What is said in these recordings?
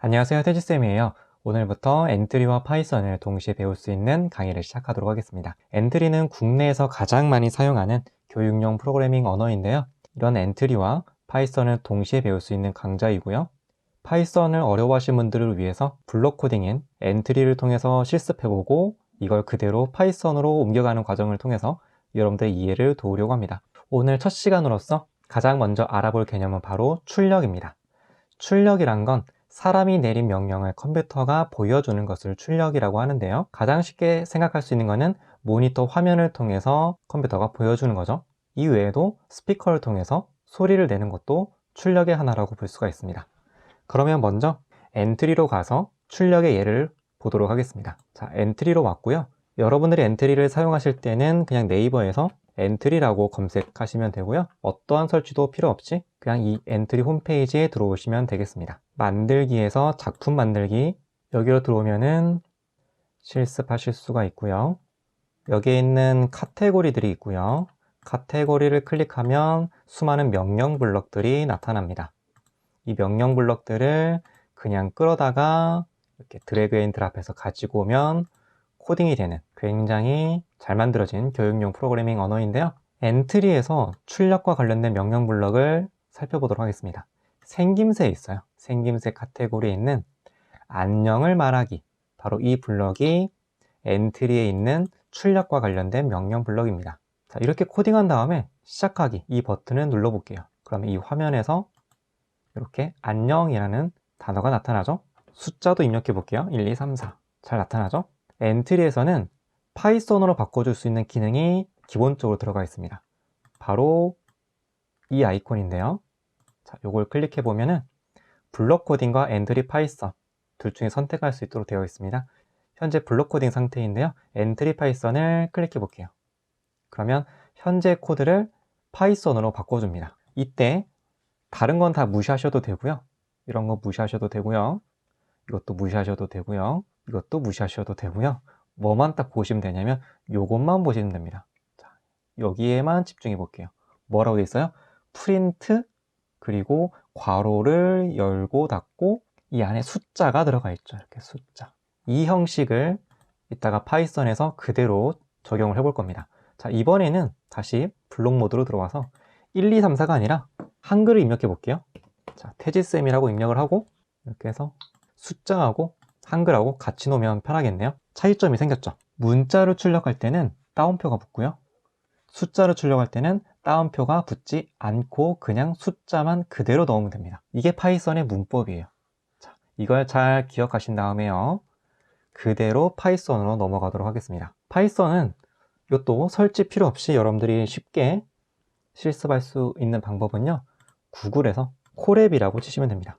안녕하세요, 태지쌤이에요. 오늘부터 엔트리와 파이썬을 동시에 배울 수 있는 강의를 시작하도록 하겠습니다. 엔트리는 국내에서 가장 많이 사용하는 교육용 프로그래밍 언어인데요. 이런 엔트리와 파이썬을 동시에 배울 수 있는 강좌이고요. 파이썬을 어려워하시는 분들을 위해서 블록 코딩인 엔트리를 통해서 실습해보고 이걸 그대로 파이썬으로 옮겨가는 과정을 통해서 여러분들의 이해를 도우려고 합니다. 오늘 첫 시간으로서 가장 먼저 알아볼 개념은 바로 출력입니다. 출력이란 건 사람이 내린 명령을 컴퓨터가 보여주는 것을 출력이라고 하는데요. 가장 쉽게 생각할 수 있는 것은 모니터 화면을 통해서 컴퓨터가 보여주는 거죠. 이외에도 스피커를 통해서 소리를 내는 것도 출력의 하나라고 볼 수가 있습니다. 그러면 먼저 엔트리로 가서 출력의 예를 보도록 하겠습니다. 자, 엔트리로 왔고요. 여러분들이 엔트리를 사용하실 때는 그냥 네이버에서 엔트리라고 검색하시면 되고요. 어떠한 설치도 필요 없이 그냥 이 엔트리 홈페이지에 들어오시면 되겠습니다. 만들기에서 작품 만들기, 여기로 들어오면은 실습하실 수가 있고요. 여기에 있는 카테고리들이 있고요. 카테고리를 클릭하면 수많은 명령 블럭들이 나타납니다. 이 명령 블럭들을 그냥 끌어다가 이렇게 드래그 앤 드랍해서 가지고 오면 코딩이 되는 굉장히 잘 만들어진 교육용 프로그래밍 언어인데요. 엔트리에서 출력과 관련된 명령 블럭을 살펴보도록 하겠습니다. 생김새에 있어요. 생김새 카테고리에 있는 안녕을 말하기, 바로 이 블럭이 엔트리에 있는 출력과 관련된 명령 블럭입니다. 자, 이렇게 코딩한 다음에 시작하기, 이 버튼을 눌러볼게요. 그러면 이 화면에서 이렇게 안녕이라는 단어가 나타나죠. 숫자도 입력해 볼게요. 1, 2, 3, 4 잘 나타나죠. 엔트리에서는 파이썬으로 바꿔줄 수 있는 기능이 기본적으로 들어가 있습니다. 바로 이 아이콘인데요. 자, 요걸 클릭해 보면은 블록 코딩과 엔트리 파이썬 둘 중에 선택할 수 있도록 되어 있습니다. 현재 블록 코딩 상태인데요. 엔트리 파이썬을 클릭해 볼게요. 그러면 현재 코드를 파이썬으로 바꿔줍니다. 이때 다른 건 다 무시하셔도 되고요. 이런 거 무시하셔도 되고요. 이것도 무시하셔도 되고요. 이것도 무시하셔도 되고요. 뭐만 딱 보시면 되냐면 요것만 보시면 됩니다. 자, 여기에만 집중해 볼게요. 뭐라고 돼 있어요? 프린트 그리고 괄호를 열고 닫고 이 안에 숫자가 들어가 있죠. 이렇게 숫자. 이 형식을 이따가 파이썬에서 그대로 적용을 해볼 겁니다. 자, 이번에는 다시 블록 모드로 들어와서 1, 2, 3, 4가 아니라 한글을 입력해 볼게요. 자, 태지쌤이라고 입력을 하고 이렇게 해서 숫자하고 한글하고 같이 놓으면 편하겠네요. 차이점이 생겼죠. 문자를 출력할 때는 따옴표가 붙고요. 숫자를 출력할 때는 따옴표가 붙지 않고 그냥 숫자만 그대로 넣으면 됩니다. 이게 파이썬의 문법이에요. 자, 이걸 잘 기억하신 다음에요. 그대로 파이썬으로 넘어가도록 하겠습니다. 파이썬은 이것도 설치 필요 없이 여러분들이 쉽게 실습할 수 있는 방법은요. 구글에서 콜앱이라고 치시면 됩니다.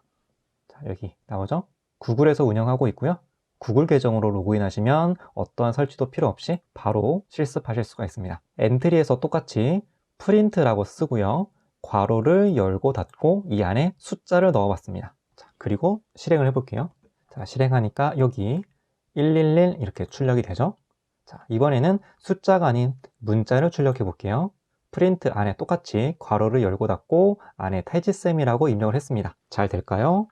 자, 여기 나오죠? 구글에서 운영하고 있고요. 구글 계정으로 로그인하시면 어떠한 설치도 필요 없이 바로 실습하실 수가 있습니다. 엔트리에서 똑같이 프린트라고 쓰고요. 괄호를 열고 닫고 이 안에 숫자를 넣어봤습니다. 자, 그리고 실행을 해볼게요. 자, 실행하니까 여기 111 이렇게 출력이 되죠? 자, 이번에는 숫자가 아닌 문자를 출력해 볼게요. 프린트 안에 똑같이 괄호를 열고 닫고 안에 태지쌤이라고 입력을 했습니다. 잘 될까요?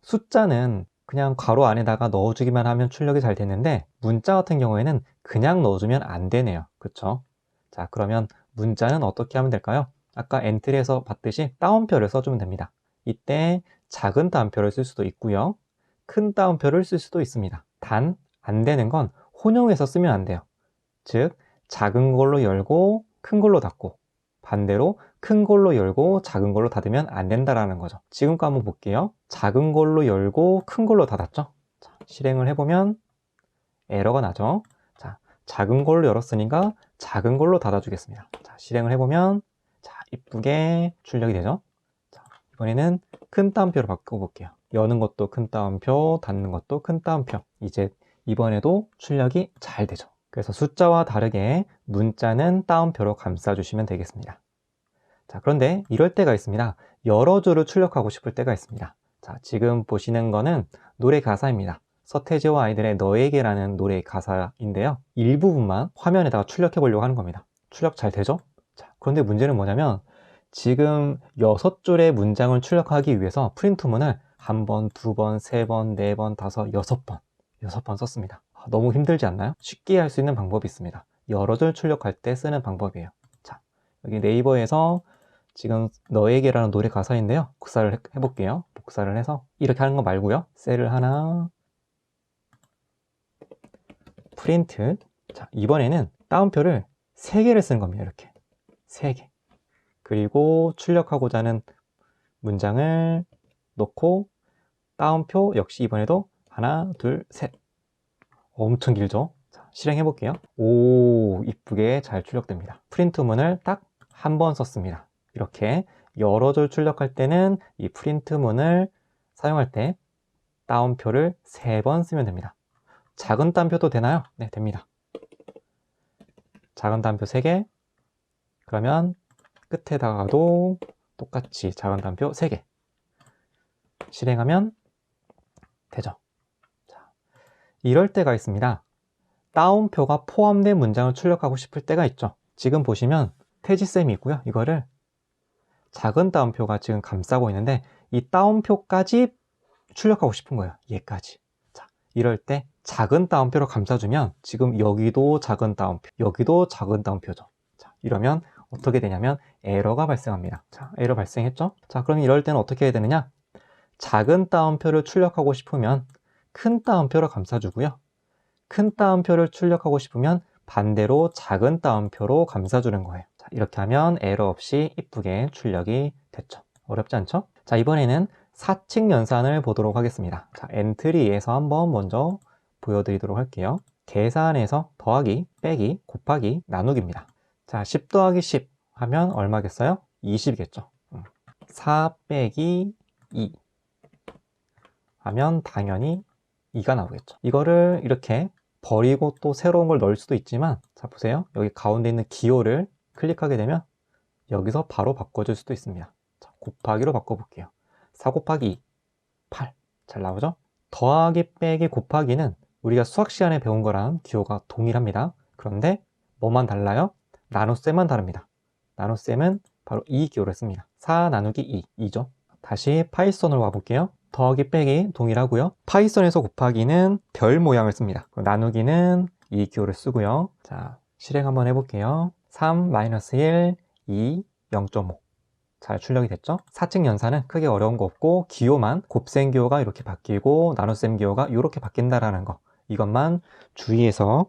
숫자는 그냥 괄호 안에다가 넣어주기만 하면 출력이 잘 되는데 문자 같은 경우에는 그냥 넣어주면 안 되네요. 그쵸? 자, 그러면 문자는 어떻게 하면 될까요? 아까 엔트리에서 봤듯이 따옴표를 써주면 됩니다. 이때 작은 따옴표를 쓸 수도 있고요. 큰 따옴표를 쓸 수도 있습니다. 단, 안 되는 건 혼용해서 쓰면 안 돼요. 즉, 작은 걸로 열고 큰 걸로 닫고 반대로 큰 걸로 열고 작은 걸로 닫으면 안 된다라는 거죠. 지금 거 한번 볼게요. 작은 걸로 열고 큰 걸로 닫았죠. 자, 실행을 해보면 에러가 나죠. 자, 작은 걸로 열었으니까 작은 걸로 닫아주겠습니다. 자, 실행을 해보면 자, 이쁘게 출력이 되죠. 자, 이번에는 큰 따옴표로 바꿔볼게요. 여는 것도 큰 따옴표, 닫는 것도 큰 따옴표. 이제 이번에도 출력이 잘 되죠. 그래서 숫자와 다르게 문자는 따옴표로 감싸주시면 되겠습니다. 자, 그런데 이럴 때가 있습니다. 여러 줄을 출력하고 싶을 때가 있습니다. 자, 지금 보시는 거는 노래 가사입니다. 서태지와 아이들의 너에게라는 노래의 가사인데요. 일부분만 화면에다가 출력해 보려고 하는 겁니다. 출력 잘 되죠? 자, 그런데 문제는 뭐냐면 지금 6줄의 문장을 출력하기 위해서 프린트문을 1번, 2번, 3번, 4번, 5, 6번 썼습니다. 너무 힘들지 않나요? 쉽게 할 수 있는 방법이 있습니다. 여러 줄 출력할 때 쓰는 방법이에요. 자, 여기 네이버에서 지금 너에게라는 노래 가사인데요. 복사를 해볼게요. 복사를 해서 이렇게 하는 거 말고요. 셀을 하나, 프린트. 자, 이번에는 따옴표를 3개를 쓴 겁니다. 이렇게 3개. 그리고 출력하고자 하는 문장을 놓고 따옴표 역시 이번에도 하나, 둘, 셋. 엄청 길죠? 자, 실행해 볼게요. 오, 이쁘게 잘 출력됩니다. 프린트문을 딱 한 번 썼습니다. 이렇게 여러 줄 출력할 때는 이 프린트문을 사용할 때 따옴표를 3번 쓰면 됩니다. 작은 따옴표도 되나요? 네, 됩니다. 작은 따옴표 3개. 그러면 끝에다가도 똑같이 작은 따옴표 3개. 실행하면 되죠. 자, 이럴 때가 있습니다. 따옴표가 포함된 문장을 출력하고 싶을 때가 있죠. 지금 보시면 태지쌤이 있고요. 이거를 작은 따옴표가 지금 감싸고 있는데 이 따옴표까지 출력하고 싶은 거예요. 얘까지. 자, 이럴 때 작은 따옴표로 감싸주면 지금 여기도 작은 따옴표, 여기도 작은 따옴표죠. 자, 이러면 어떻게 되냐면 에러가 발생합니다. 자, 에러 발생했죠? 자, 그럼 이럴 때는 어떻게 해야 되느냐? 작은 따옴표를 출력하고 싶으면 큰 따옴표로 감싸주고요. 큰 따옴표를 출력하고 싶으면 반대로 작은 따옴표로 감싸주는 거예요. 자, 이렇게 하면 에러 없이 이쁘게 출력이 됐죠. 어렵지 않죠? 자, 이번에는 사칙 연산을 보도록 하겠습니다. 자, 엔트리에서 한번 먼저 보여드리도록 할게요. 계산에서 더하기, 빼기, 곱하기, 나누기입니다. 자, 10 더하기 10 하면 얼마겠어요? 20이겠죠. 4 빼기 2 하면 당연히 2가 나오겠죠. 이거를 이렇게 버리고 또 새로운 걸 넣을 수도 있지만, 자, 보세요. 여기 가운데 있는 기호를 클릭하게 되면 여기서 바로 바꿔줄 수도 있습니다. 자, 곱하기로 바꿔볼게요. 4 곱하기 2, 8. 잘 나오죠? 더하기, 빼기, 곱하기는 우리가 수학 시간에 배운 거랑 기호가 동일합니다. 그런데 뭐만 달라요? 나눗셈만 다릅니다. 나눗셈은 바로 이 기호를 씁니다. 4 나누기 2, 2죠. 다시 파이썬으로 와볼게요. 더하기, 빼기 동일하고요. 파이썬에서 곱하기는 별 모양을 씁니다. 나누기는 이 기호를 쓰고요. 자, 실행 한번 해볼게요. 3, -1, 2, 0.5. 잘 출력이 됐죠? 사칙 연산은 크게 어려운 거 없고 기호만 곱셈 기호가 이렇게 바뀌고 나눗셈 기호가 이렇게 바뀐다라는 거, 이것만 주의해서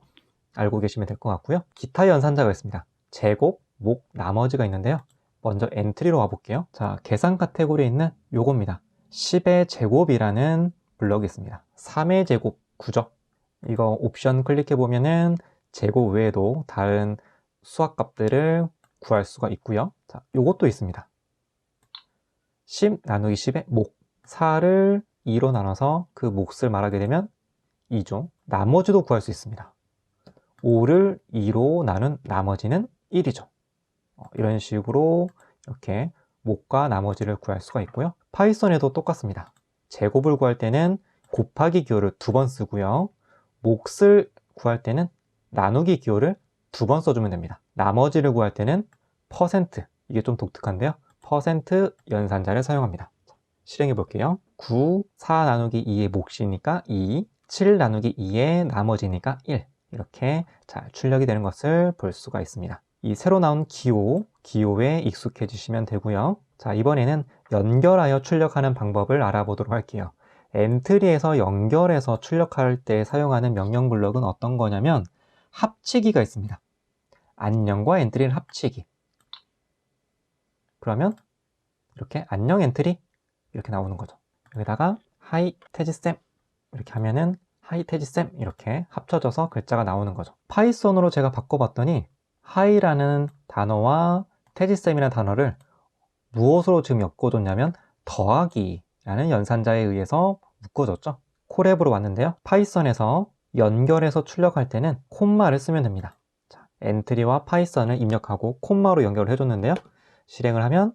알고 계시면 될 것 같고요. 기타 연산자가 있습니다. 제곱, 목, 나머지가 있는데요. 먼저 엔트리로 와볼게요. 자, 계산 카테고리에 있는 요겁니다. 10의 제곱이라는 블럭이 있습니다. 3의 제곱 9죠. 이거 옵션 클릭해 보면은 제곱 외에도 다른 수학 값들을 구할 수가 있고요. 자, 요것도 있습니다. 10 나누기 10의 목. 4를 2로 나눠서 그 몫을 말하게 되면 2죠. 나머지도 구할 수 있습니다. 5를 2로 나눈 나머지는 1이죠. 이런 식으로 이렇게 목과 나머지를 구할 수가 있고요. 파이썬에도 똑같습니다. 제곱을 구할 때는 곱하기 기호를 2번 쓰고요. 몫을 구할 때는 나누기 기호를 2번 써주면 됩니다. 나머지를 구할 때는 퍼센트, 이게 좀 독특한데요. 퍼센트 연산자를 사용합니다. 실행해 볼게요. 9, 4 나누기 2의 몫이니까 2, 7 나누기 2의 나머지니까 1. 이렇게 잘 출력이 되는 것을 볼 수가 있습니다. 이 새로 나온 기호에 익숙해지시면 되고요. 자, 이번에는 연결하여 출력하는 방법을 알아보도록 할게요. 엔트리에서 연결해서 출력할 때 사용하는 명령 블럭은 어떤 거냐면 합치기가 있습니다. 안녕과 엔트리를 합치기. 그러면 이렇게 안녕 엔트리 이렇게 나오는 거죠. 여기다가 하이 태지쌤 이렇게 하면은 하이 태지쌤 이렇게 합쳐져서 글자가 나오는 거죠. 파이썬으로 제가 바꿔봤더니 하이라는 단어와 태지쌤이라는 단어를 무엇으로 지금 엮어줬냐면 더하기라는 연산자에 의해서 묶어줬죠. 콜앱으로 왔는데요. 파이썬에서 연결해서 출력할 때는 콤마를 쓰면 됩니다. 자, 엔트리와 파이썬을 입력하고 콤마로 연결을 해줬는데요. 실행을 하면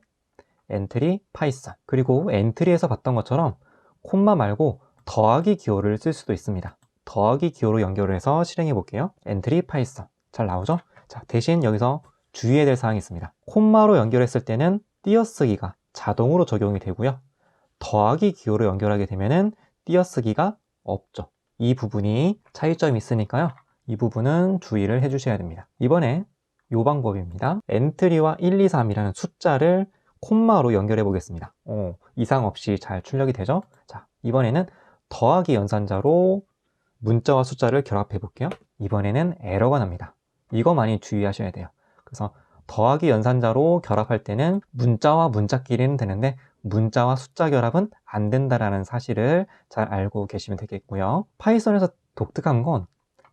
엔트리 파이썬, 그리고 엔트리에서 봤던 것처럼 콤마 말고 더하기 기호를 쓸 수도 있습니다. 더하기 기호로 연결을 해서 실행해 볼게요. 엔트리 파이썬. 잘 나오죠? 자, 대신 여기서 주의해야 될 사항이 있습니다. 콤마로 연결했을 때는 띄어쓰기가 자동으로 적용이 되고요. 더하기 기호로 연결하게 되면은 띄어쓰기가 없죠. 이 부분이 차이점이 있으니까요. 이 부분은 주의를 해주셔야 됩니다. 이번에 이 방법입니다. 엔트리와 1, 2, 3이라는 숫자를 콤마로 연결해 보겠습니다. 이상 없이 잘 출력이 되죠? 자, 이번에는 더하기 연산자로 문자와 숫자를 결합해 볼게요. 이번에는 에러가 납니다. 이거 많이 주의하셔야 돼요. 그래서 더하기 연산자로 결합할 때는 문자와 문자끼리는 되는데 문자와 숫자 결합은 안 된다라는 사실을 잘 알고 계시면 되겠고요. 파이썬에서 독특한 건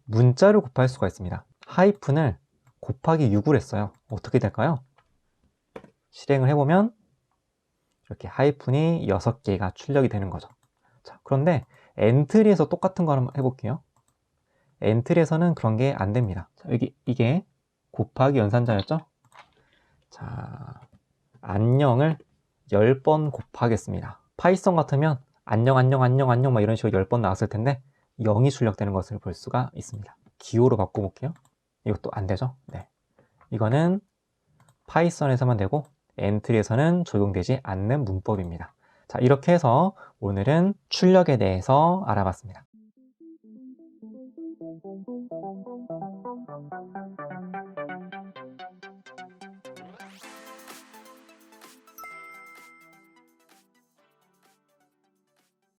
문자를 곱할 수가 있습니다. 하이픈을 곱하기 6을 했어요. 어떻게 될까요? 실행을 해보면 이렇게 하이픈이 6개가 출력이 되는 거죠. 자, 그런데 엔트리에서 똑같은 거 한번 해볼게요. 엔트리에서는 그런 게 안 됩니다. 자, 이게 곱하기 연산자였죠? 자, 안녕을 10번 곱하겠습니다. 파이썬 같으면 안녕 안녕 안녕 안녕 막 이런 식으로 10번 나왔을 텐데 0이 출력되는 것을 볼 수가 있습니다. 기호로 바꿔볼게요. 이것도 안 되죠? 네. 이거는 파이썬에서만 되고 엔트리에서는 적용되지 않는 문법입니다. 자, 이렇게 해서 오늘은 출력에 대해서 알아봤습니다.